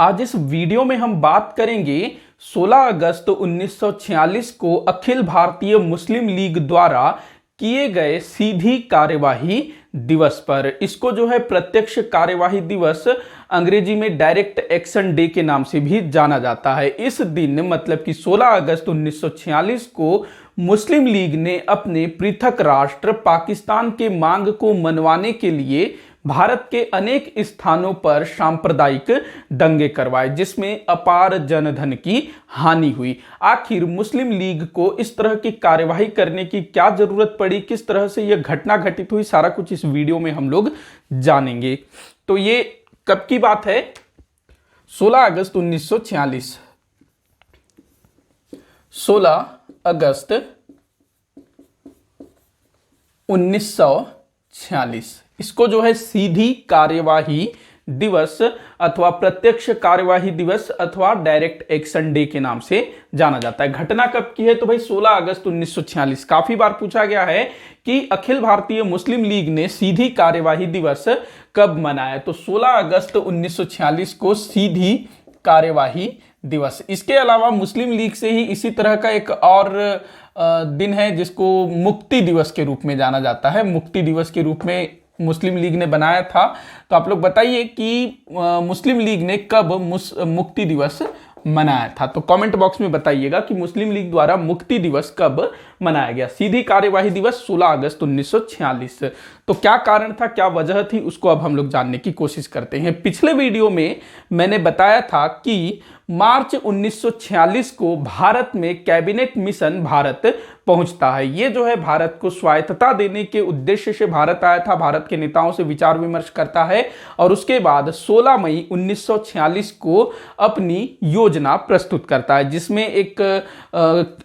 आज इस वीडियो में हम बात करेंगे 16 अगस्त 1946 को अखिल भारतीय मुस्लिम लीग द्वारा किए गए सीधी कार्यवाही दिवस पर। इसको जो है प्रत्यक्ष कार्यवाही दिवस, अंग्रेजी में डायरेक्ट एक्शन डे के नाम से भी जाना जाता है। इस दिन मतलब कि 16 अगस्त 1946 को मुस्लिम लीग ने अपने पृथक राष्ट्र पाकिस्तान के मांग को मनवाने के लिए भारत के अनेक स्थानों पर सांप्रदायिक दंगे करवाए, जिसमें अपार जनधन की हानि हुई। आखिर मुस्लिम लीग को इस तरह की कार्यवाही करने की क्या जरूरत पड़ी, किस तरह से यह घटना घटित हुई, सारा कुछ इस वीडियो में हम लोग जानेंगे। तो ये कब की बात है? 16 अगस्त 1946। 16 अगस्त 1946 इसको जो है सीधी कार्यवाही दिवस अथवा प्रत्यक्ष कार्यवाही दिवस अथवा डायरेक्ट एक्शन डे के नाम से जाना जाता है। घटना कब की है? तो भाई 16 अगस्त 1946। काफी बार पूछा गया है कि अखिल भारतीय मुस्लिम लीग ने सीधी कार्यवाही दिवस कब मनाया, तो 16 अगस्त 1946 को सीधी कार्यवाही दिवस। इसके अलावा मुस्लिम लीग से ही इसी तरह का एक और दिन है जिसको मुक्ति दिवस के रूप में जाना जाता है। मुक्ति दिवस के रूप में मुस्लिम लीग ने बनाया था। तो आप लोग बताइए कि मुस्लिम लीग ने कब मुक्ति दिवस मनाया था? तो कमेंट बॉक्स में बताइएगा कि मुस्लिम लीग द्वारा मुक्ति दिवस कब मनाया गया। सीधी कार्यवाही दिवस 16 अगस्त 1946। तो क्या कारण था, क्या वजह थी, उसको अब हम लोग जानने की कोशिश करते हैं। पिछले वीडियो में मैंने बताया था कि मार्च 1946 को भारत में कैबिनेट मिशन भारत पहुंचता है। ये जो है भारत को स्वायत्तता देने के उद्देश्य से भारत आया था, भारत के नेताओं से विचार विमर्श करता है और उसके बाद 16 मई 1946 को अपनी योजना प्रस्तुत करता है, जिसमें एक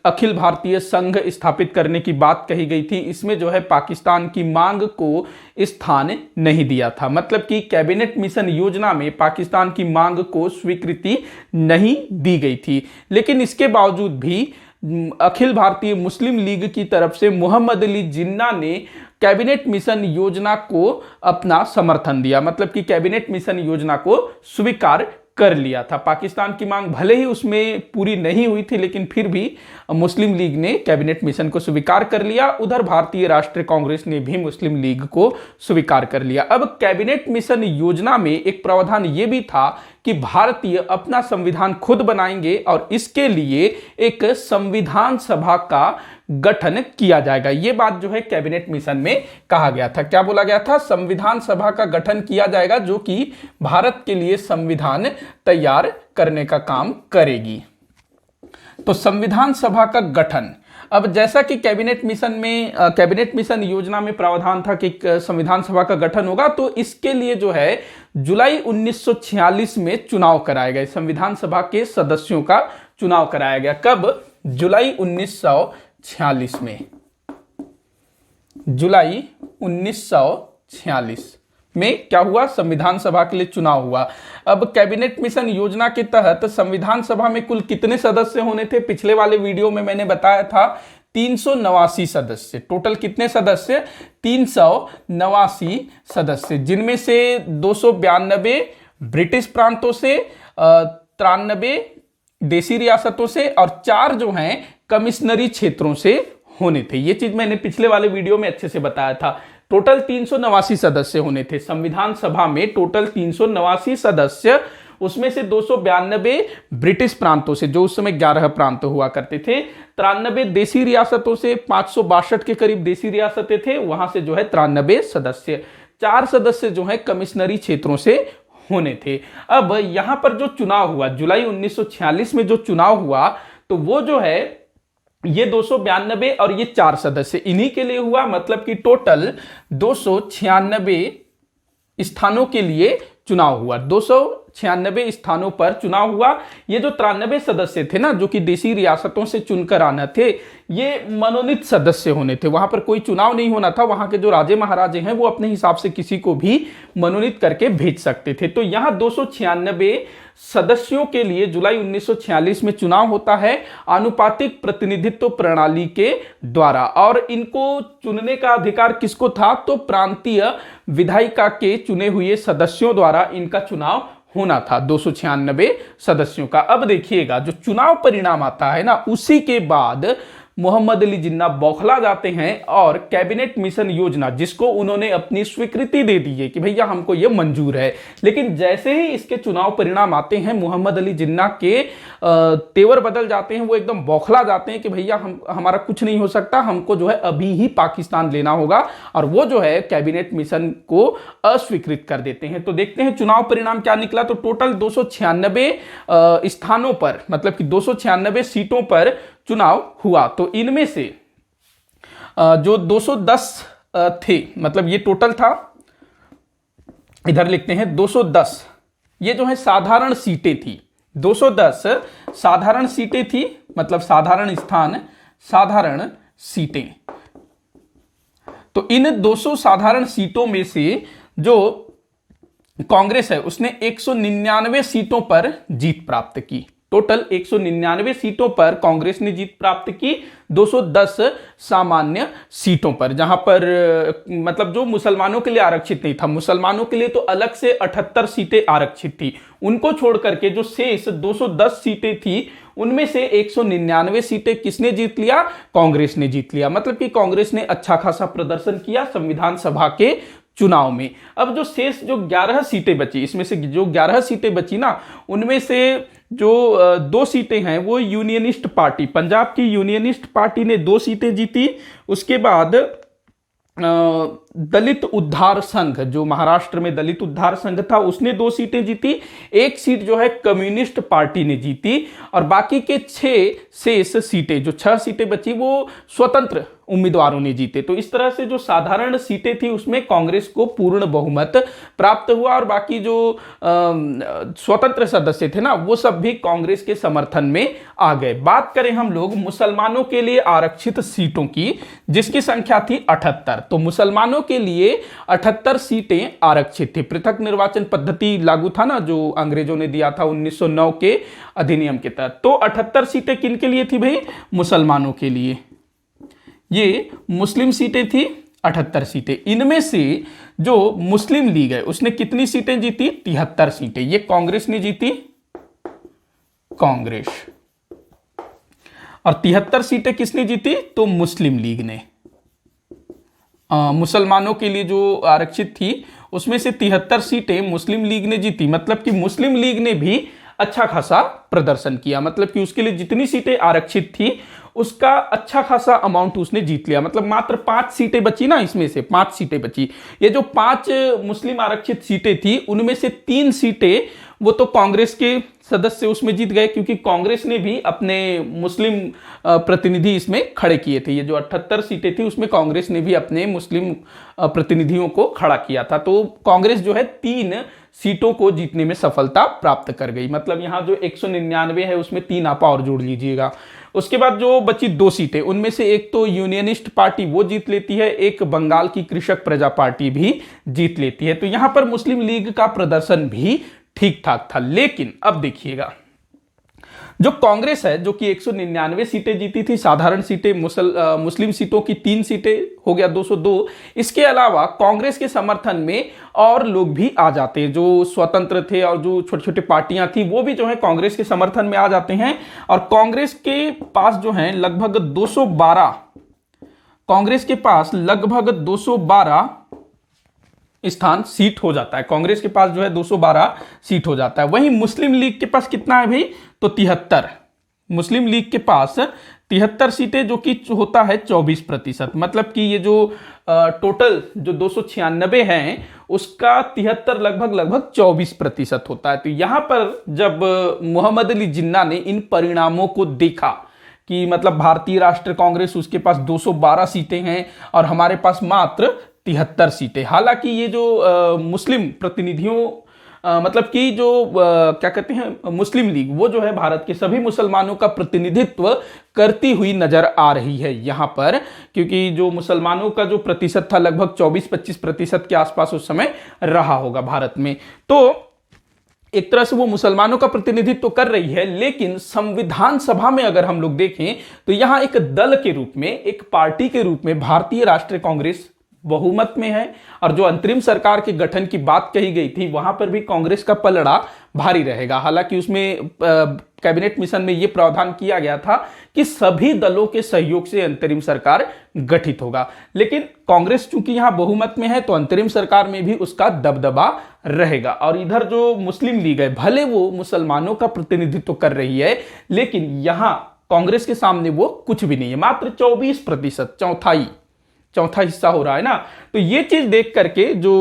अखिल भारतीय संघ स्थापित करने की बात कही गई थी। इसमें जो है पाकिस्तान की मांग को स्थान नहीं दिया था, मतलब कि कैबिनेट मिशन योजना में पाकिस्तान की मांग को स्वीकृति नहीं दी गई थी। लेकिन इसके बावजूद भी अखिल भारतीय मुस्लिम लीग की तरफ से मोहम्मद अली जिन्ना ने कैबिनेट मिशन योजना को अपना समर्थन दिया, मतलब कि कैबिनेट मिशन योजना को स्वीकार कर लिया था। पाकिस्तान की मांग भले ही उसमें पूरी नहीं हुई थी, लेकिन फिर भी मुस्लिम लीग ने कैबिनेट मिशन को स्वीकार कर लिया। उधर भारतीय राष्ट्रीय कांग्रेस ने भी मुस्लिम लीग को स्वीकार कर लिया। अब कैबिनेट मिशन योजना में एक प्रावधान यह भी था कि भारतीय अपना संविधान खुद बनाएंगे और इसके लिए एक संविधान सभा का गठन किया जाएगा। यह बात जो है कैबिनेट मिशन में कहा गया था। क्या बोला गया था? संविधान सभा का गठन किया जाएगा जो कि भारत के लिए संविधान तैयार करने का काम करेगी। तो संविधान सभा का गठन, अब जैसा कि कैबिनेट मिशन योजना में प्रावधान था कि संविधान सभा का गठन होगा, तो इसके लिए जो है जुलाई 1946 में चुनाव कराया गया। संविधान सभा के सदस्यों का चुनाव कराया गया। कब? जुलाई 1946 में। जुलाई 1946 में क्या हुआ? संविधान सभा के लिए चुनाव हुआ। अब कैबिनेट मिशन योजना के तहत संविधान सभा में कुल कितने सदस्य होने थे? पिछले वाले वीडियो में मैंने बताया था 389 सदस्य। टोटल कितने सदस्य? 389 सदस्य, जिनमें से 292 ब्रिटिश प्रांतों से, 93 देसी रियासतों से और 4 जो हैं कमिश्नरी क्षेत्रों से होने थे। ये चीज मैंने पिछले वाले वीडियो में अच्छे से बताया था। टोटल 389 सदस्य होने थे संविधान सभा में। टोटल 389 सदस्य, उसमें से 292 ब्रिटिश प्रांतों से, जो उस समय 11 प्रांत हुआ करते थे, 93 देसी रियासतों से, 562 के करीब देसी रियासतें थे, वहां से जो है 93 सदस्य, 4 सदस्य जो है कमिश्नरी क्षेत्रों से होने थे। अब यहां पर जो चुनाव हुआ जुलाई 1946 में, जो चुनाव हुआ, तो वो जो है ये 292 और ये 4 सदस्य इन्हीं के लिए हुआ, मतलब कि टोटल 296 स्थानों के लिए चुनाव हुआ। 296 स्थानों पर चुनाव हुआ। ये जो 93 सदस्य थे ना, जो कि देसी रियासतों से चुनकर आना थे, ये मनोनीत सदस्य होने थे। वहां पर कोई चुनाव नहीं होना था। वहां के जो राजे महाराजे हैं वो अपने हिसाब से किसी को भी मनोनीत करके भेज सकते थे। तो यहां 296 सदस्यों के लिए जुलाई 1946 में चुनाव होता है आनुपातिक प्रतिनिधित्व प्रणाली के द्वारा। और इनको चुनने का अधिकार किसको था? तो प्रांतीय विधायिका के चुने हुए सदस्यों द्वारा इनका चुनाव होना था 296 सदस्यों का। अब देखिएगा जो चुनाव परिणाम आता है ना, उसी के बाद मोहम्मद अली जिन्ना बौखला जाते हैं और कैबिनेट मिशन योजना, जिसको उन्होंने अपनी स्वीकृति दे दी है कि भैया हमको ये मंजूर है, लेकिन जैसे ही इसके चुनाव परिणाम आते हैं मोहम्मद अली जिन्ना के तेवर बदल जाते हैं। वो एकदम बौखला जाते हैं कि भैया हमारा कुछ नहीं हो सकता, हमको जो है अभी ही पाकिस्तान लेना होगा, और वो जो है कैबिनेट मिशन को अस्वीकृत कर देते हैं। तो देखते हैं चुनाव परिणाम क्या निकला। तो टोटल 296 स्थानों पर, मतलब कि 296 सीटों पर चुनाव हुआ। तो इनमें से जो 210 थे, मतलब ये टोटल था, इधर लिखते हैं 210, ये जो है साधारण सीटें थी। 210 साधारण सीटें थी, मतलब साधारण स्थान, साधारण सीटें। तो इन 200 साधारण सीटों में से जो कांग्रेस है उसने 199 सीटों पर जीत प्राप्त की। टोटल 199 सीटों पर कांग्रेस ने जीत प्राप्त की, 210 सामान्य सीटों पर, जहां पर मतलब जो मुसलमानों के लिए आरक्षित नहीं था, मुसलमानों के लिए तो अलग से 78 सीटें आरक्षित थी, उनको छोड़ करके जो शेष 210 सीटें थी उनमें से 199 सीटें किसने जीत लिया? कांग्रेस ने जीत लिया। मतलब कि कांग्रेस ने अच्छा खासा प्रदर्शन किया संविधान सभा के चुनाव में। अब जो शेष जो 11 सीटें बची, इसमें से जो 11 सीटें बची ना, उनमें से जो 2 सीटें हैं वो यूनियनिस्ट पार्टी, पंजाब की यूनियनिस्ट पार्टी ने 2 सीटें जीती। उसके बाद दलित उद्धार संघ, जो महाराष्ट्र में दलित उद्धार संघ था, उसने 2 सीटें जीती। 1 सीट जो है कम्युनिस्ट पार्टी ने जीती, और बाकी के 6 शेष सीटें, जो 6 सीटें बची, वो स्वतंत्र उम्मीदवारों ने जीते। तो इस तरह से जो साधारण सीटें थी उसमें कांग्रेस को पूर्ण बहुमत प्राप्त हुआ, और बाकी जो स्वतंत्र सदस्य थे ना, वो सब भी कांग्रेस के समर्थन में आ गए। बात करें हम लोग मुसलमानों के लिए आरक्षित सीटों की, जिसकी संख्या थी 78। तो मुसलमानों के लिए 78 सीटें आरक्षित थी। पृथक निर्वाचन पद्धति लागू था ना, जो अंग्रेजों ने दिया था 1909 के अधिनियम के तहत। तो 78 सीटें किन के लिए थी भाई? मुसलमानों के लिए। ये मुस्लिम सीटें थी, 78 सीटें। इनमें से जो मुस्लिम लीग है उसने कितनी सीटें जीती? 73 सीटें। ये कांग्रेस ने जीती, कांग्रेस। और 73 सीटें किसने जीती? तो मुस्लिम लीग ने। मुसलमानों के लिए जो आरक्षित थी उसमें से 73 सीटें मुस्लिम लीग ने जीती। मतलब कि मुस्लिम लीग ने भी अच्छा खासा प्रदर्शन किया, मतलब कि उसके लिए जितनी सीटें आरक्षित थी उसका अच्छा खासा अमाउंट उसने जीत लिया। मतलब मात्र 5 सीटें बची ना, इसमें से 5 सीटें बची। ये जो 5 मुस्लिम आरक्षित सीटें थी उनमें से 3 सीटें वो तो कांग्रेस के सदस्य उसमें जीत गए, क्योंकि कांग्रेस ने भी अपने मुस्लिम प्रतिनिधि इसमें खड़े किए थे। ये जो 78 सीटें थी उसमें कांग्रेस ने भी अपने मुस्लिम प्रतिनिधियों को खड़ा किया था। तो कांग्रेस जो है 3 सीटों को जीतने में सफलता प्राप्त कर गई। मतलब यहां जो 199 है उसमें 3 आप और जोड़ लीजिएगा। उसके बाद जो बची 2 सीटें, उनमें से एक तो यूनियनिस्ट पार्टी वो जीत लेती है, एक बंगाल की कृषक प्रजा पार्टी भी जीत लेती है। तो यहां पर मुस्लिम लीग का प्रदर्शन भी ठीक ठाक था। लेकिन अब देखिएगा, जो कांग्रेस है जो कि 199 सीटें जीती थी, साधारण सीटें, मुस्लिम सीटों की 3 सीटें, हो गया 202। इसके अलावा कांग्रेस के समर्थन में और लोग भी आ जाते हैं, जो स्वतंत्र थे और जो छोटी छोटी पार्टियां थी वो भी जो है कांग्रेस के समर्थन में आ जाते हैं। और कांग्रेस के पास जो है लगभग 212, कांग्रेस के पास लगभग 212 स्थान सीट हो जाता है। कांग्रेस के पास जो है 212 सीट हो जाता है। वहीं मुस्लिम लीग के पास कितना है भाई? तो 73। मुस्लिम लीग के पास 73 सीटें, जो कि होता है 24%। मतलब कि ये जो टोटल जो 296 हैं उसका 73 लगभग 24% होता है। तो यहां पर जब मोहम्मद अली जिन्ना ने इन परिणामों को देखा कि मतलब भारतीय राष्ट्रीय कांग्रेस उसके पास 212 सीटें हैं और हमारे पास मात्र 73 सीटें। हालांकि ये जो मुस्लिम प्रतिनिधियों मतलब कि जो क्या कहते हैं मुस्लिम लीग, वो जो है भारत के सभी मुसलमानों का प्रतिनिधित्व करती हुई नजर आ रही है यहां पर, क्योंकि जो मुसलमानों का जो प्रतिशत था लगभग 24-25% के आसपास उस समय रहा होगा भारत में। तो एक तरह से वो मुसलमानों का प्रतिनिधित्व कर रही है। लेकिन संविधान सभा में अगर हम लोग देखें तो यहां एक दल के रूप में, एक पार्टी के रूप में भारतीय राष्ट्रीय कांग्रेस बहुमत में है, और जो अंतरिम सरकार के गठन की बात कही गई थी वहां पर भी कांग्रेस का पलड़ा भारी रहेगा। हालांकि उसमें कैबिनेट मिशन में यह प्रावधान किया गया था कि सभी दलों के सहयोग से अंतरिम सरकार गठित होगा, लेकिन कांग्रेस चूंकि यहां बहुमत में है तो अंतरिम सरकार में भी उसका दबदबा रहेगा। और इधर जो मुस्लिम लीग है, भले वो मुसलमानों का प्रतिनिधित्व कर रही है, लेकिन यहां कांग्रेस के सामने वो कुछ भी नहीं है, मात्र 24%, चौथा हिस्सा हो रहा है ना। तो ये चीज देख करके जो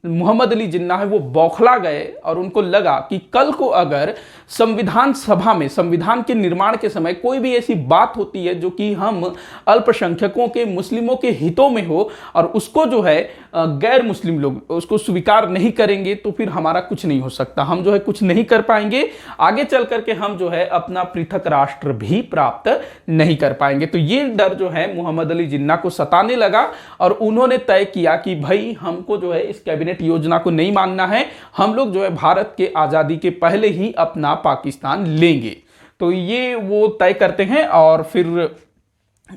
मोहम्मद अली जिन्ना है वो बौखला गए, और उनको लगा कि कल को अगर संविधान सभा में संविधान के निर्माण के समय कोई भी ऐसी बात होती है जो कि हम अल्पसंख्यकों के, मुस्लिमों के हितों में हो, और उसको जो है गैर मुस्लिम लोग उसको स्वीकार नहीं करेंगे, तो फिर हमारा कुछ नहीं हो सकता, हम जो है कुछ नहीं कर पाएंगे, आगे चल करके हम जो है अपना पृथक राष्ट्र भी प्राप्त नहीं कर पाएंगे। तो ये डर जो है मोहम्मद अली जिन्ना को सताने लगा, और उन्होंने तय किया कि भाई हमको जो है इस कैबिनेट योजना को नहीं मानना है, हम लोग जो है भारत के आजादी के पहले ही अपना पाकिस्तान लेंगे। तो ये वो तय करते हैं, और फिर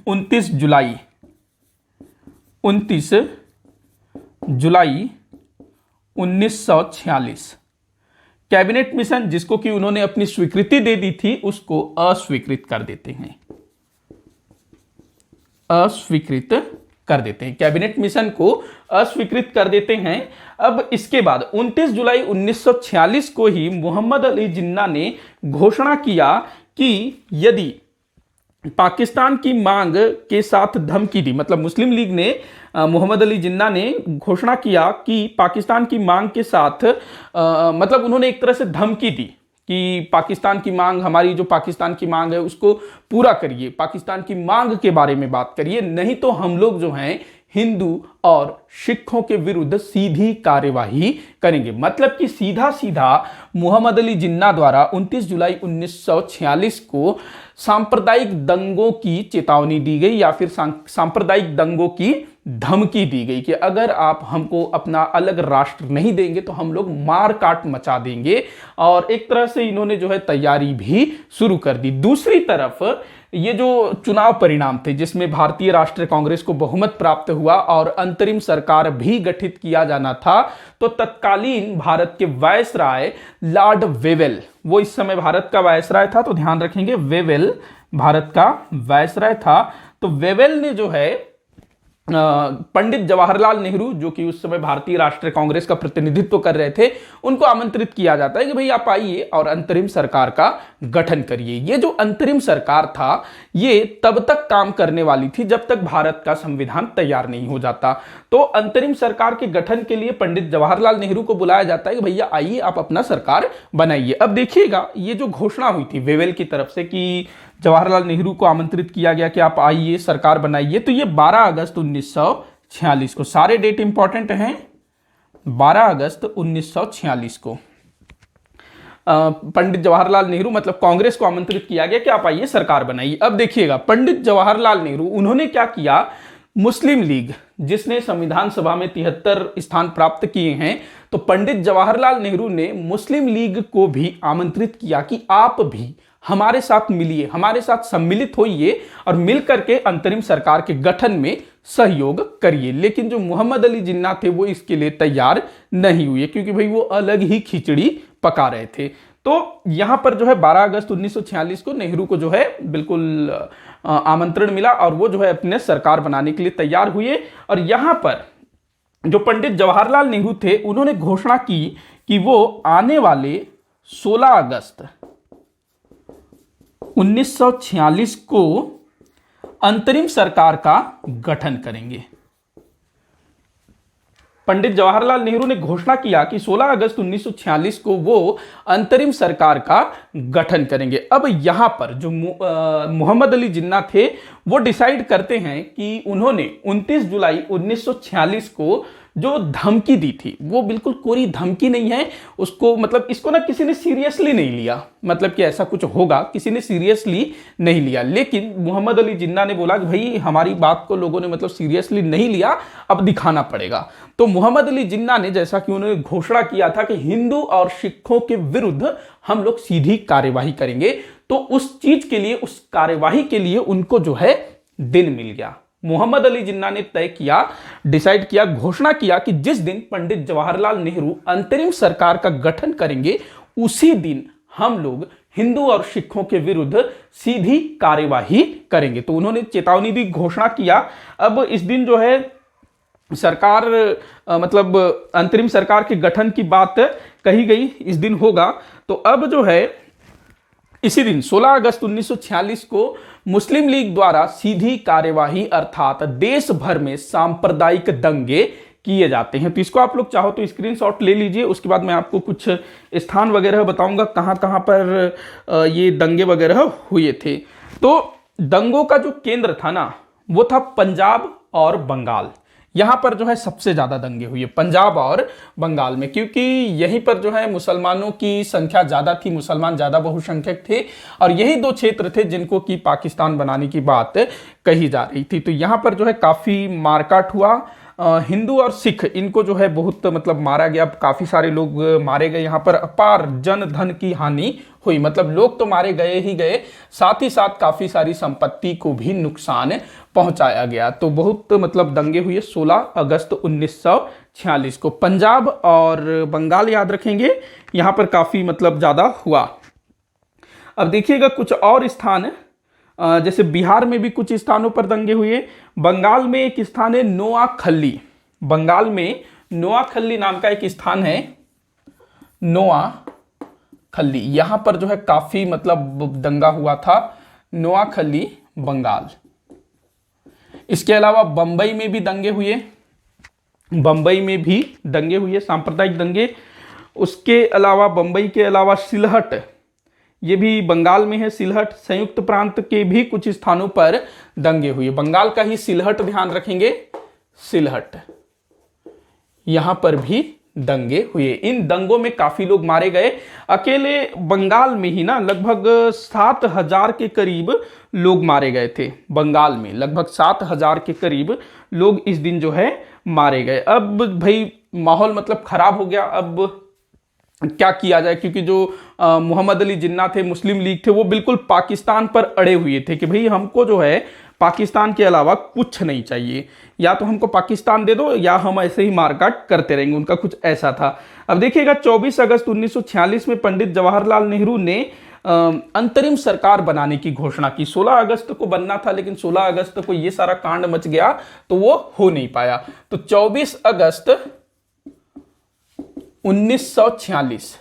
29 जुलाई 1946 कैबिनेट मिशन, जिसको कि उन्होंने अपनी स्वीकृति दे दी थी, उसको अस्वीकृत कर देते हैं, कैबिनेट मिशन को अस्वीकृत कर देते हैं। अब इसके बाद 29 जुलाई 1946 को ही मोहम्मद अली जिन्ना ने घोषणा किया कि यदि पाकिस्तान की मांग के साथ धमकी दी, मतलब मुस्लिम लीग ने, मोहम्मद अली जिन्ना ने घोषणा किया कि पाकिस्तान की मांग के साथ मतलब उन्होंने एक तरह से धमकी दी कि पाकिस्तान की मांग, हमारी जो पाकिस्तान की मांग है उसको पूरा करिए, पाकिस्तान की मांग के बारे में बात करिए, नहीं तो हम लोग जो हैं हिंदू और सिखों के विरुद्ध सीधी कार्यवाही करेंगे। मतलब कि सीधा सीधा मोहम्मद अली जिन्ना द्वारा 29 जुलाई 1946 को सांप्रदायिक दंगों की चेतावनी दी गई, या फिर सांप्रदायिक दंगों की धमकी दी गई कि अगर आप हमको अपना अलग राष्ट्र नहीं देंगे तो हम लोग मार काट मचा देंगे। और एक तरह से इन्होंने जो है तैयारी भी शुरू कर दी। दूसरी तरफ ये जो चुनाव परिणाम थे, जिसमें भारतीय राष्ट्रीय कांग्रेस को बहुमत प्राप्त हुआ और अंतरिम सरकार भी गठित किया जाना था, तो तत्कालीन भारत के वायसराय लॉर्ड वेवेल, वो इस समय भारत का वायसराय था, तो ध्यान रखेंगे वेवेल भारत का वायसराय था। तो वेवेल ने जो है पंडित जवाहरलाल नेहरू, जो कि उस समय भारतीय राष्ट्रीय कांग्रेस का प्रतिनिधित्व कर रहे थे, उनको आमंत्रित किया जाता है कि भाई आप आइए और अंतरिम सरकार का गठन करिए। ये जो अंतरिम सरकार था ये तब तक काम करने वाली थी जब तक भारत का संविधान तैयार नहीं हो जाता। तो अंतरिम सरकार के गठन के लिए पंडित जवाहरलाल नेहरू को बुलाया जाता है कि भैया आइए आप अपना सरकार बनाइए। अब देखिएगा, ये जो घोषणा हुई थी वेवेल की तरफ से कि जवाहरलाल नेहरू को आमंत्रित किया गया कि आप आइए सरकार बनाइए, तो ये 12 अगस्त 1946 को, सारे डेट इंपॉर्टेंट हैं, 12 अगस्त 1946 को पंडित जवाहरलाल नेहरू मतलब कांग्रेस को आमंत्रित किया गया कि आप आइए सरकार बनाइए। अब देखिएगा पंडित जवाहरलाल नेहरू, उन्होंने क्या किया, मुस्लिम लीग जिसने संविधान सभा में 73 स्थान प्राप्त किए हैं, तो पंडित जवाहरलाल नेहरू ने मुस्लिम लीग को भी आमंत्रित किया कि आप भी हमारे साथ मिलिए, हमारे साथ सम्मिलित होइए और मिलकर के अंतरिम सरकार के गठन में सहयोग करिए। लेकिन जो मोहम्मद अली जिन्ना थे वो इसके लिए तैयार नहीं हुए, क्योंकि भाई वो अलग ही खिचड़ी पका रहे थे। तो यहां पर जो है 12 अगस्त 1946 को नेहरू को जो है बिल्कुल आमंत्रण मिला और वो जो है अपने सरकार बनाने के लिए तैयार हुए। और यहां पर जो पंडित जवाहरलाल नेहरू थे उन्होंने घोषणा की कि वो आने वाले 16 अगस्त 1946 को अंतरिम सरकार का गठन करेंगे। पंडित जवाहरलाल नेहरू ने घोषणा किया कि 16 अगस्त 1946 को वो अंतरिम सरकार का गठन करेंगे। अब यहां पर जो मोहम्मद अली जिन्ना थे वो डिसाइड करते हैं कि उन्होंने 29 जुलाई 1946 को जो धमकी दी थी वो बिल्कुल कोरी धमकी नहीं है, उसको मतलब इसको ना किसी ने सीरियसली नहीं लिया, मतलब कि ऐसा कुछ होगा किसी ने सीरियसली नहीं लिया। लेकिन मोहम्मद अली जिन्ना ने बोला कि भाई हमारी बात को लोगों ने मतलब सीरियसली नहीं लिया, अब दिखाना पड़ेगा। तो मोहम्मद अली जिन्ना ने, जैसा कि उन्होंने घोषणा किया था कि हिंदू और सिखों के विरुद्ध हम लोग सीधी कार्यवाही करेंगे, तो उस चीज के लिए, उस कार्यवाही के लिए उनको जो है दिन मिल गया। मोहम्मद अली जिन्ना ने तय किया, डिसाइड किया, घोषणा किया कि जिस दिन पंडित जवाहरलाल नेहरू अंतरिम सरकार का गठन करेंगे उसी दिन हम लोग हिंदू और सिखों के विरुद्ध सीधी कार्यवाही करेंगे। तो उन्होंने चेतावनी दी, घोषणा किया। अब इस दिन जो है सरकार मतलब अंतरिम सरकार के गठन की बात कही गई, इस दिन होगा। तो अब जो है इसी दिन 16 अगस्त 1946 को मुस्लिम लीग द्वारा सीधी कार्यवाही अर्थात देश भर में सांप्रदायिक दंगे किए जाते हैं। तो इसको आप लोग चाहो तो स्क्रीनशॉट ले लीजिए, उसके बाद मैं आपको कुछ स्थान वगैरह बताऊंगा कहां कहां पर ये दंगे वगैरह हुए थे। तो दंगों का जो केंद्र था ना वो था पंजाब और बंगाल। यहां पर जो है सबसे ज्यादा दंगे हुए पंजाब और बंगाल में, क्योंकि यहीं पर जो है मुसलमानों की संख्या ज्यादा थी, मुसलमान ज्यादा बहुसंख्यक थे और यही दो क्षेत्र थे जिनको कि पाकिस्तान बनाने की बात कही जा रही थी। तो यहां पर जो है काफी मारकाट हुआ। हिंदू और सिख इनको जो है बहुत मतलब मारा गया, काफी सारे लोग मारे गए। यहाँ पर अपार जन धन की हानि हुई, मतलब लोग तो मारे गए ही गए, साथ ही साथ काफी सारी संपत्ति को भी नुकसान पहुंचाया गया। तो बहुत मतलब दंगे हुए 16 अगस्त 1946 को। पंजाब और बंगाल याद रखेंगे, यहाँ पर काफी मतलब ज्यादा हुआ। अब देखिएगा कुछ और स्थान, जैसे बिहार में भी कुछ स्थानों पर दंगे हुए। बंगाल में एक स्थान है नोआखली, बंगाल में नोआखली नाम का एक स्थान है, नोआखली। यहां पर जो है काफी मतलब दंगा हुआ था, नोआखली बंगाल। इसके अलावा बंबई में भी दंगे हुए, बंबई में भी दंगे हुए, सांप्रदायिक दंगे। उसके अलावा बंबई के अलावा सिलहट, ये भी बंगाल में है, सिलहट। संयुक्त प्रांत के भी कुछ स्थानों पर दंगे हुए, बंगाल का ही सिलहट ध्यान रखेंगे, सिलहट, यहां पर भी दंगे हुए। इन दंगों में काफी लोग मारे गए। अकेले बंगाल में ही ना लगभग 7,000 के करीब लोग मारे गए थे, बंगाल में लगभग 7,000 के करीब लोग इस दिन जो है मारे गए। अब भाई माहौल मतलब खराब हो गया, अब क्या किया जाए, क्योंकि जो मोहम्मद अली जिन्ना थे, मुस्लिम लीग थे, वो बिल्कुल पाकिस्तान पर अड़े हुए थे कि भाई हमको जो है पाकिस्तान के अलावा कुछ नहीं चाहिए, या तो हमको पाकिस्तान दे दो या हम ऐसे ही मारकाट करते रहेंगे, उनका कुछ ऐसा था। अब देखिएगा 24 अगस्त 1946 में पंडित जवाहरलाल नेहरू ने अंतरिम सरकार बनाने की घोषणा की। 16 अगस्त को बनना था लेकिन 16 अगस्त को ये सारा कांड मच गया तो वो हो नहीं पाया। तो 24 अगस्त 1946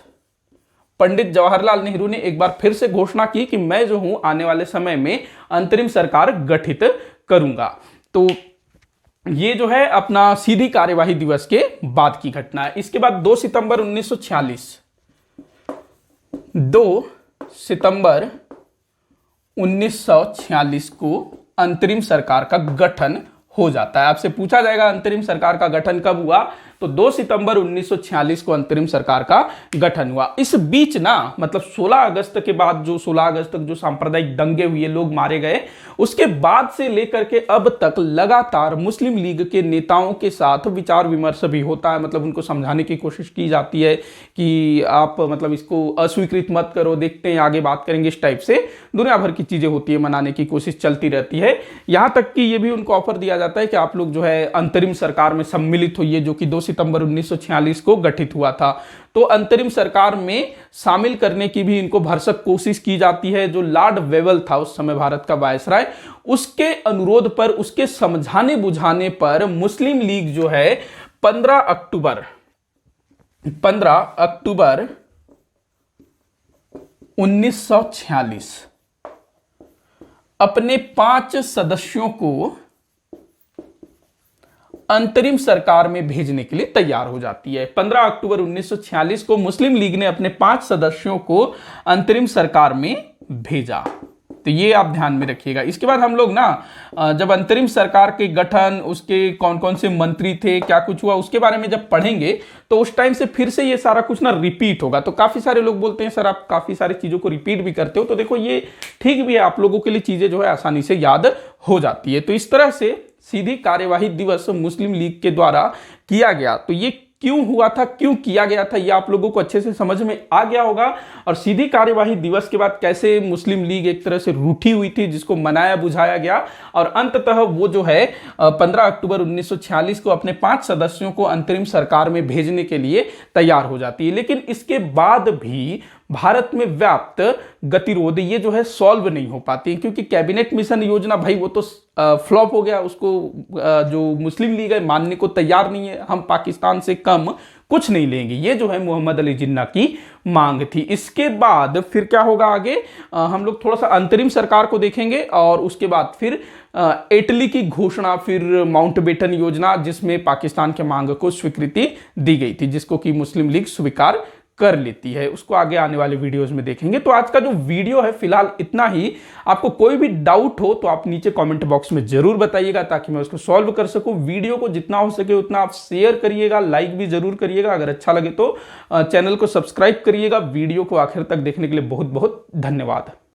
पंडित जवाहरलाल नेहरू ने एक बार फिर से घोषणा की कि मैं जो हूं आने वाले समय में अंतरिम सरकार गठित करूंगा। तो ये जो है अपना सीधी कार्यवाही दिवस के बाद की घटना है। इसके बाद 2 सितंबर 1946, 2 सितंबर 1946 को अंतरिम सरकार का गठन हो जाता है। आपसे पूछा जाएगा अंतरिम सरकार का गठन कब हुआ, तो 2 सितंबर 1946 को अंतरिम सरकार का गठन हुआ। इस बीच ना मतलब 16 अगस्त के बाद, जो 16 अगस्त तक जो सांप्रदायिक दंगे हुए, लोग मारे गए, उसके बाद से लेकर के अब तक लगातार मुस्लिम लीग के नेताओं के साथ विचार विमर्श भी होता है। मतलब उनको समझाने की कोशिश की जाती है कि आप मतलब इसको अस्वीकृत मत करो, देखते हैं आगे बात करेंगे, इस टाइप से दुनिया भर की चीजें होती है, मनाने की कोशिश चलती रहती है। यहां तक कि ये भी उनको ऑफर दिया जाता है कि आप लोग जो है अंतरिम सरकार में सम्मिलित होइए, जो कि 2 सितंबर 1946 को गठित हुआ था। तो अंतरिम सरकार में शामिल करने की भी इनको भरसक कोशिश की जाती है। जो लॉर्ड वेवल था उस समय भारत का वायसराय, उसके अनुरोध पर, उसके समझाने बुझाने पर मुस्लिम लीग जो है 15 अक्टूबर 1946 अपने 5 सदस्यों को अंतरिम सरकार में भेजने के लिए तैयार हो जाती है। 15 अक्टूबर 1946 को मुस्लिम लीग ने अपने 5 सदस्यों को अंतरिम सरकार में भेजा। तो ये आप ध्यान में रखिएगा। इसके बाद हम लोग ना जब अंतरिम सरकार के गठन, उसके कौन कौन से मंत्री थे, क्या कुछ हुआ, उसके बारे में जब पढ़ेंगे तो उस टाइम से फिर से ये सारा कुछ ना रिपीट होगा। तो काफी सारे लोग बोलते हैं सर आप काफी सारी चीजों को रिपीट भी करते हो, तो देखो ये ठीक भी है, आप लोगों के लिए चीजें जो है आसानी से याद हो जाती है। तो इस तरह से सीधी कार्यवाही दिवस मुस्लिम लीग के द्वारा किया गया। तो ये क्यों हुआ था, क्यों किया गया था, ये आप लोगों को अच्छे से समझ में आ गया होगा। और सीधी कार्यवाही दिवस के बाद कैसे मुस्लिम लीग एक तरह से रूठी हुई थी, जिसको मनाया बुझाया गया, और अंततः वो जो है 15 अक्टूबर 1946 को अपने 5 सदस्यों को अंतरिम सरकार में भेजने के लिए तैयार हो जाती है। लेकिन इसके बाद भी भारत में व्याप्त गतिरोध ये जो है सॉल्व नहीं हो पाती है, क्योंकि कैबिनेट मिशन योजना भाई वो तो फ्लॉप हो गया, उसको जो मुस्लिम लीग है मानने को तैयार नहीं है, हम पाकिस्तान से कम कुछ नहीं लेंगे, ये जो है मोहम्मद अली जिन्ना की मांग थी। इसके बाद फिर क्या होगा आगे, हम लोग थोड़ा सा अंतरिम सरकार को देखेंगे, और उसके बाद फिर इटली की घोषणा, फिर माउंटबेटन योजना, जिसमें पाकिस्तान के मांग को स्वीकृति दी गई थी, जिसको कि मुस्लिम लीग स्वीकार कर लेती है, उसको आगे आने वाले वीडियोस में देखेंगे। तो आज का जो वीडियो है फिलहाल इतना ही। आपको कोई भी डाउट हो तो आप नीचे कमेंट बॉक्स में जरूर बताइएगा, ताकि मैं उसको सॉल्व कर सकूं। वीडियो को जितना हो सके उतना आप शेयर करिएगा, लाइक भी जरूर करिएगा, अगर अच्छा लगे तो चैनल को सब्सक्राइब करिएगा। वीडियो को आखिर तक देखने के लिए बहुत बहुत धन्यवाद।